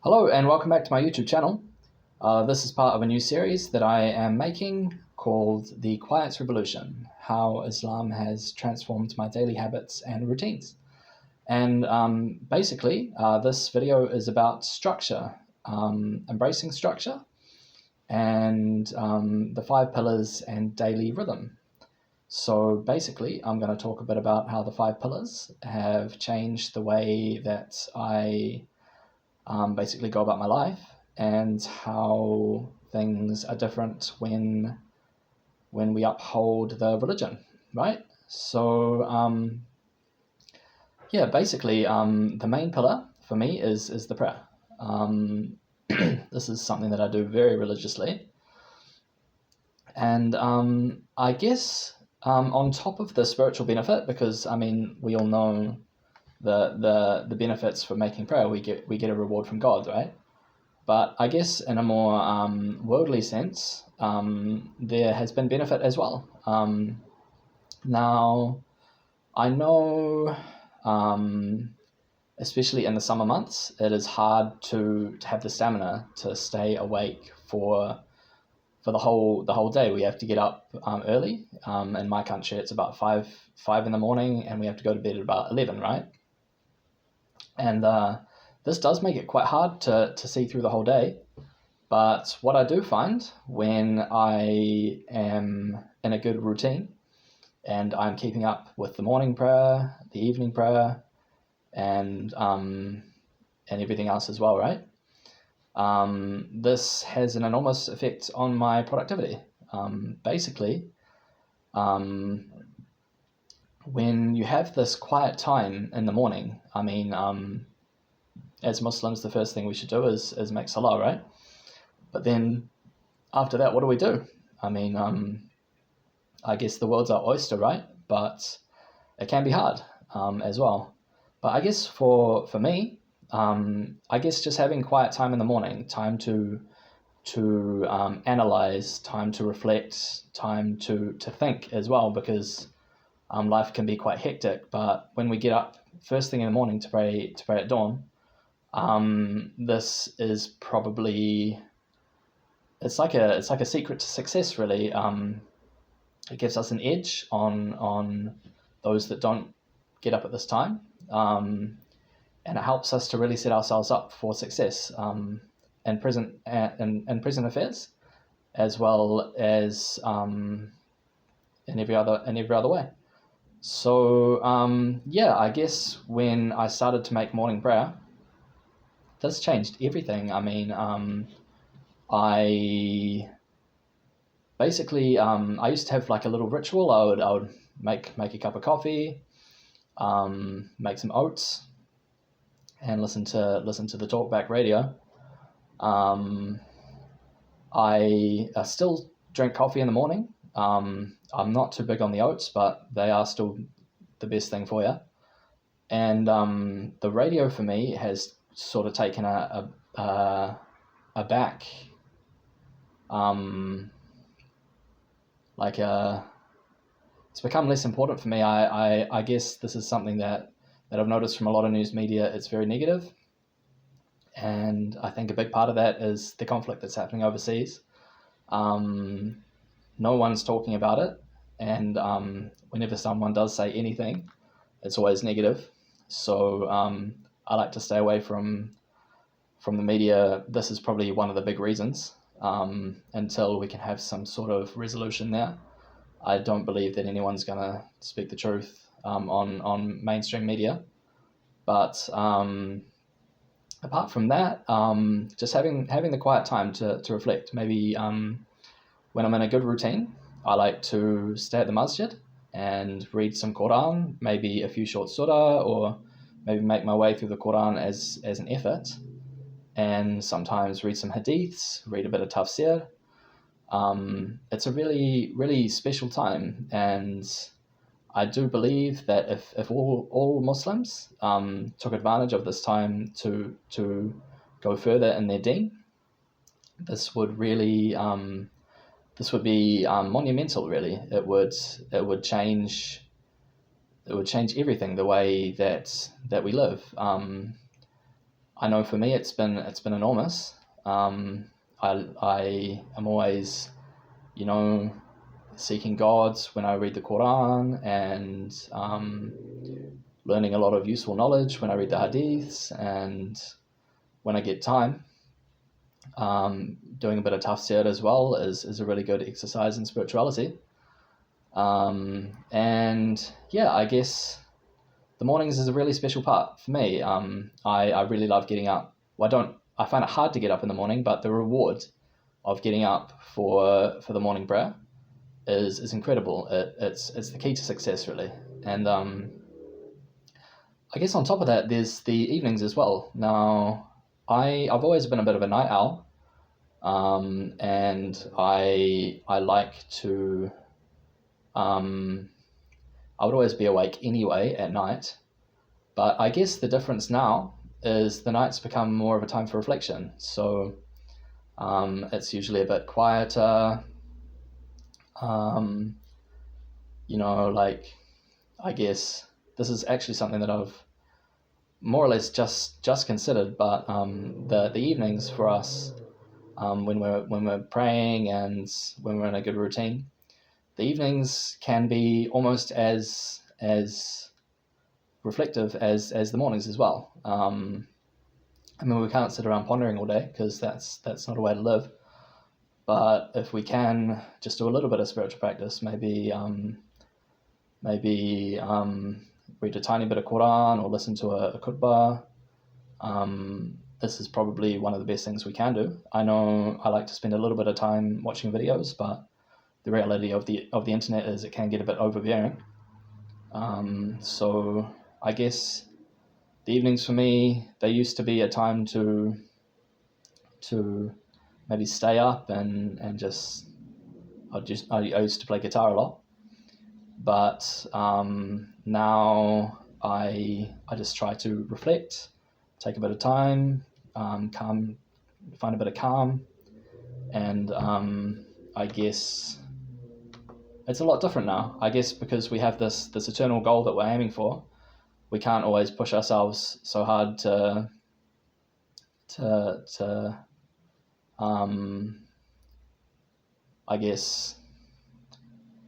Hello and welcome back to my YouTube channel. This is part of a new series that I am making called The Quiet Revolution, How Islam Has Transformed My Daily Habits and Routines. And basically, this video is about structure, embracing structure, and the 5 pillars and daily rhythm. So basically, I'm going to talk a bit about how the 5 pillars have changed the way that I basically go about my life and how things are different when we uphold the religion, right? So yeah, basically the main pillar for me is the prayer. This is something that I do very religiously, and I guess on top of the spiritual benefit, because I mean we all know the benefits for making prayer, we get a reward from God, right? But I guess in a more worldly sense, there has been benefit as well. Now, I know, especially in the summer months, it is hard to have the stamina to stay awake for the whole day. We have to get up early. In my country, it's about five in the morning, and we have to go to bed at about 11, right? And this does make it quite hard to see through the whole day. But what I do find when I am in a good routine and I'm keeping up with the morning prayer, the evening prayer, and everything else as well, right? This has an enormous effect on my productivity. Basically, when you have this quiet time in the morning, I mean, as Muslims, the first thing we should do is make salah, right? But then after that, what do we do? I mean, I guess the world's our oyster, right? But it can be hard as well. But I guess for me, I guess just having quiet time in the morning, time to analyze, time to reflect, time to think as well, because life can be quite hectic. But when we get up first thing in the morning to pray at dawn, this is probably it's like a secret to success, really. It gives us an edge on those that don't get up at this time, and it helps us to really set ourselves up for success in present affairs, as well as in every other way. So yeah, I guess when I started to make morning prayer, this changed everything. I mean, I basically I used to have like a little ritual. I would make a cup of coffee, make some oats, and listen to the talkback radio. I still drink coffee in the morning. I'm not too big on the oats, but they are still the best thing for you. And the radio for me has sort of taken a back, like it's become less important for me. I guess this is something that I've noticed from a lot of news media. It's very negative, and I think a big part of that is the conflict that's happening overseas. No one's talking about it, and whenever someone does say anything, it's always negative. So I like to stay away from the media. This is probably one of the big reasons. Until we can have some sort of resolution there, I don't believe that anyone's going to speak the truth on mainstream media. But apart from that, just having the quiet time to reflect. Maybe when I'm in a good routine, I like to stay at the masjid and read some Quran, maybe a few short surah, or maybe make my way through the Quran as an effort, and sometimes read some hadiths, read a bit of tafsir. It's a really, really special time, and I do believe that if all Muslims took advantage of this time to go further in their deen, this would really be monumental. Really, it would change everything, the way that we live. I know for me it's been enormous. I am always, you know, seeking God when I read the Quran, and learning a lot of useful knowledge when I read the Hadiths, and when I get time, doing a bit of tafsir as well is a really good exercise in spirituality. And yeah, I guess the mornings is a really special part for me. I really love getting up. Well, I find it hard to get up in the morning, but the reward of getting up for the morning prayer is incredible. It's the key to success, really. And I guess on top of that, there's the evenings as well. Now, I've always been a bit of a night owl, and I like to. I would always be awake anyway at night, but I guess the difference now is the nights become more of a time for reflection. So it's usually a bit quieter. Um, like, I guess this is actually something that I've more or less just considered, but the evenings for us, when we're praying and when we're in a good routine, the evenings can be almost as reflective as the mornings as well. I mean, we can't sit around pondering all day, because that's not a way to live. But if we can just do a little bit of spiritual practice, maybe read a tiny bit of Quran or listen to a khutbah, this is probably one of the best things we can do. I know I like to spend a little bit of time watching videos, but the reality of the internet is it can get a bit overbearing. So I guess the evenings for me, they used to be a time to maybe stay up and just I used to play guitar a lot, but now I just try to reflect, take a bit of time, calm, find a bit of calm, and I guess it's a lot different now. I guess because we have this eternal goal that we're aiming for, we can't always push ourselves so hard to I guess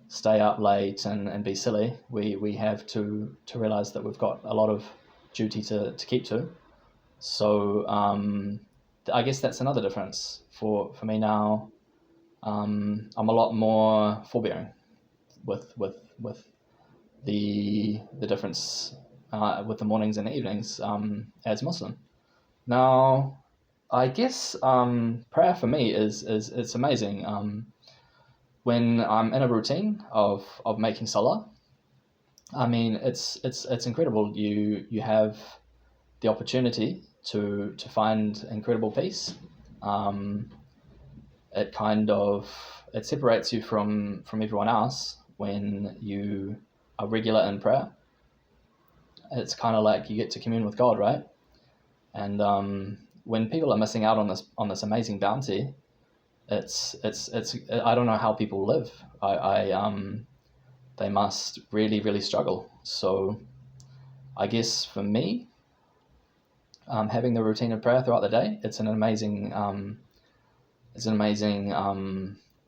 stay up late and be silly. We have to realize that we've got a lot of duty to keep to. So I guess that's another difference for me now. I'm a lot more forbearing with the difference with the mornings and the evenings as Muslim. Now, I guess prayer for me is it's amazing. When I'm in a routine of making salah, I mean it's incredible. You have the opportunity to find incredible peace. It separates you from everyone else when you are regular in prayer. It's kind of like you get to commune with God, right? And when people are missing out on this amazing bounty, it's I don't know how people live. They must really, really struggle. So I guess for me, having the routine of prayer throughout the day, it's an amazing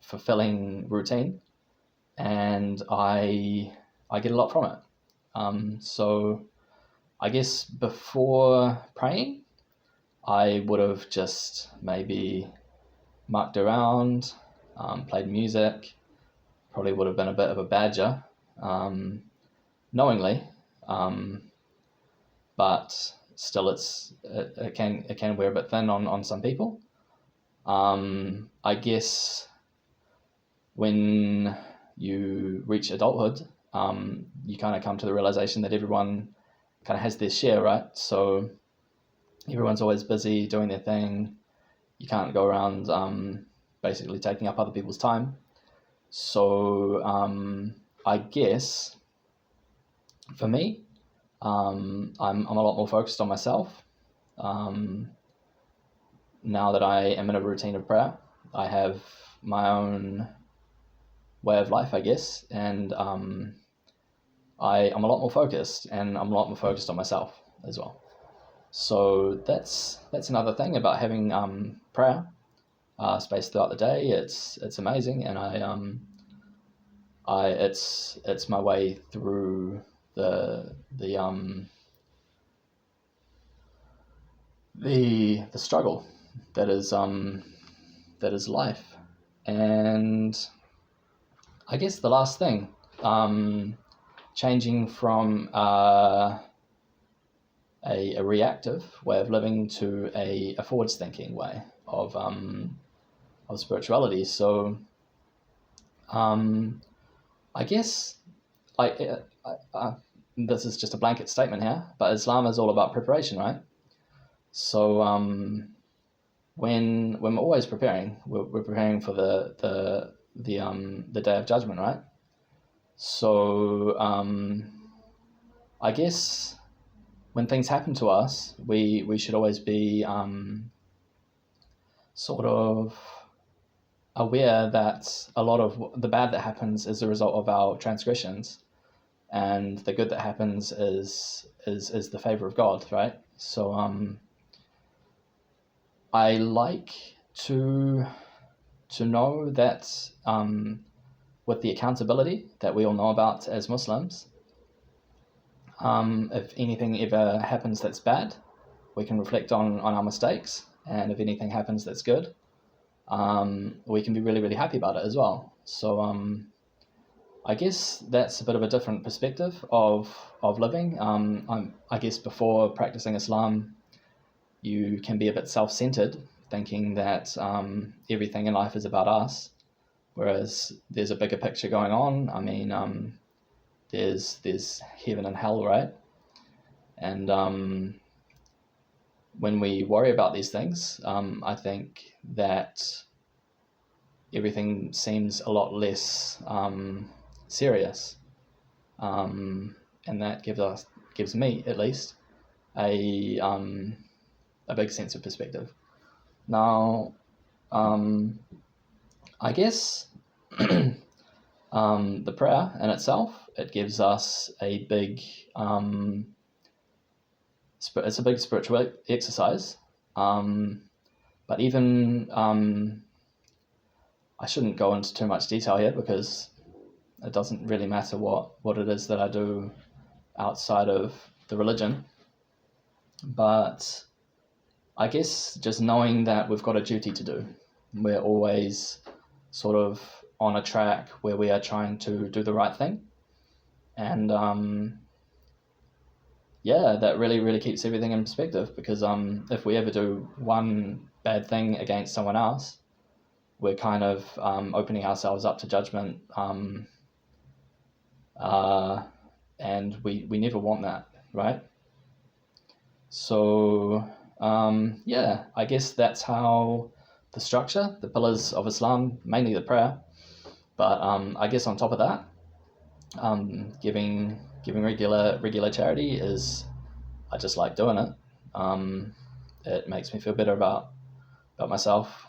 fulfilling routine, and I get a lot from it. So I guess before praying, I would have just maybe mucked around, played music, probably would have been a bit of a badger, knowingly, but still it can wear a bit thin on some people. I guess when you reach adulthood, you kind of come to the realization that everyone kind of has their share, right? So everyone's always busy doing their thing. You can't go around basically taking up other people's time. So I guess for me, I'm a lot more focused on myself. Now that I am in a routine of prayer, I have my own way of life, I guess, and I'm a lot more focused, and I'm a lot more focused on myself as well. So that's another thing about having prayer spaced throughout the day. It's amazing, and it's my way through the struggle that is life. And I guess the last thing, changing from a reactive way of living to a forwards thinking way of spirituality. So I guess like this is just a blanket statement here, but Islam is all about preparation, right? So when we're always preparing, we're preparing for the day of judgment, right? So I guess when things happen to us, we should always be sort of aware that a lot of the bad that happens is a result of our transgressions, and the good that happens is the favor of God, right? So I like to know that with the accountability that we all know about as Muslims, if anything ever happens that's bad, we can reflect on our mistakes, and if anything happens that's good, we can be really, really happy about it as well. So I guess that's a bit of a different perspective of living. I guess before practicing Islam, you can be a bit self-centered, thinking that everything in life is about us, whereas there's a bigger picture going on. I mean, there's heaven and hell, right? And when we worry about these things, I think that everything seems a lot less serious, and that gives me at least a big sense of perspective. Now, I guess the prayer in itself, it gives us a big it's a big spiritual exercise, but even I shouldn't go into too much detail here because it doesn't really matter what it is that I do outside of the religion. But I guess just knowing that we've got a duty to do. We're always sort of on a track where we are trying to do the right thing. And that really, really keeps everything in perspective, because if we ever do one bad thing against someone else, we're kind of opening ourselves up to judgment, and we never want that, right? So I guess that's how the structure, the pillars of Islam, mainly the prayer, but I guess on top of that, giving regular charity is, I just like doing it. It makes me feel better about myself,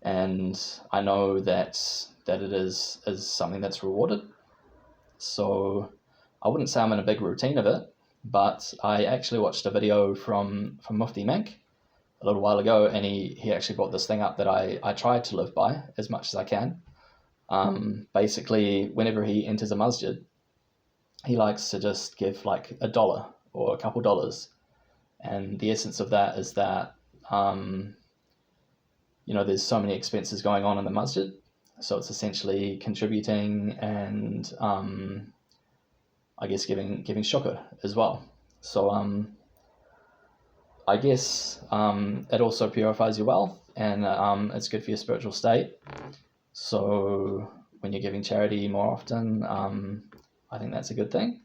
and I know that it is something that's rewarded. So I wouldn't say I'm in a big routine of it, but I actually watched a video from Mufti Menk a little while ago, and he actually brought this thing up that I try to live by as much as I can. Basically, whenever he enters a masjid, he likes to just give like $1 or a couple dollars, and the essence of that is that there's so many expenses going on in the masjid, so it's essentially contributing and I guess giving shukr as well. So I guess it also purifies your wealth, and it's good for your spiritual state. So when you're giving charity more often, I think that's a good thing.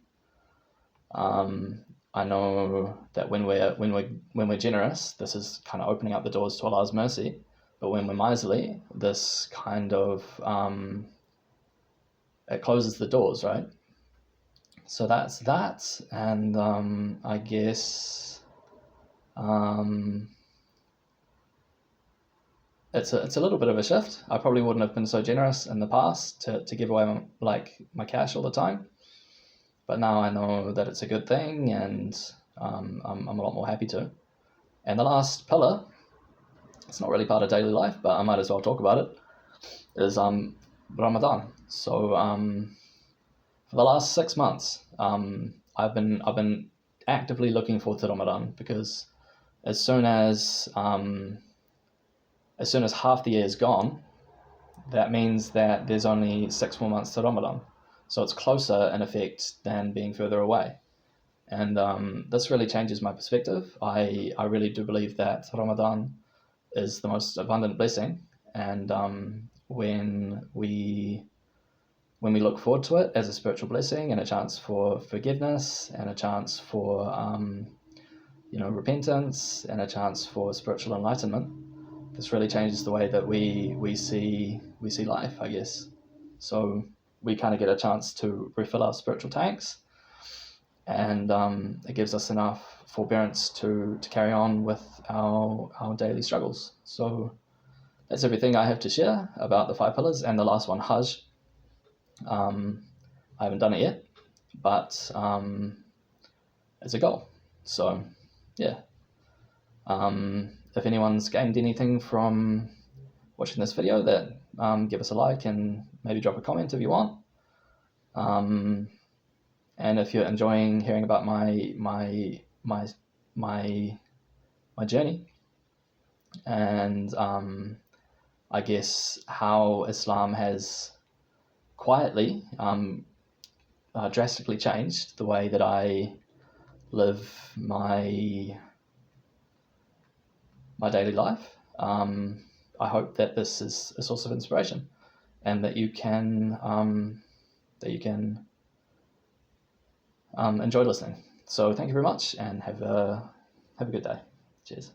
I know that when we're generous, this is kind of opening up the doors to Allah's mercy. But when we're miserly, this kind of it closes the doors, right? So that's that, and I guess it's a little bit of a shift. I probably wouldn't have been so generous in the past to give away my cash all the time, but now I know that it's a good thing, and I'm a lot more happy to. And the last pillar, it's not really part of daily life, but I might as well talk about it, is Ramadan. So for the last 6 months, I've been actively looking forward to Ramadan, because as soon as half the year is gone, that means that there's only 6 more months to Ramadan. So it's closer in effect than being further away. And this really changes my perspective. I really do believe that Ramadan is the most abundant blessing. And when we look forward to it as a spiritual blessing and a chance for forgiveness and a chance for repentance and a chance for spiritual enlightenment, this really changes the way that we see life, I guess. So we kind of get a chance to refill our spiritual tanks, and it gives us enough forbearance to carry on with our daily struggles. So that's everything I have to share about the 5 pillars. And the last one, Hajj, I haven't done it yet, but it's a goal. So yeah, if anyone's gained anything from watching this video, that give us a like and maybe drop a comment if you want. And if you're enjoying hearing about my journey, and I guess how Islam has quietly drastically changed the way that I live my daily life, I hope that this is a source of inspiration, and that you can enjoy listening. So thank you very much, and have a good day. Cheers.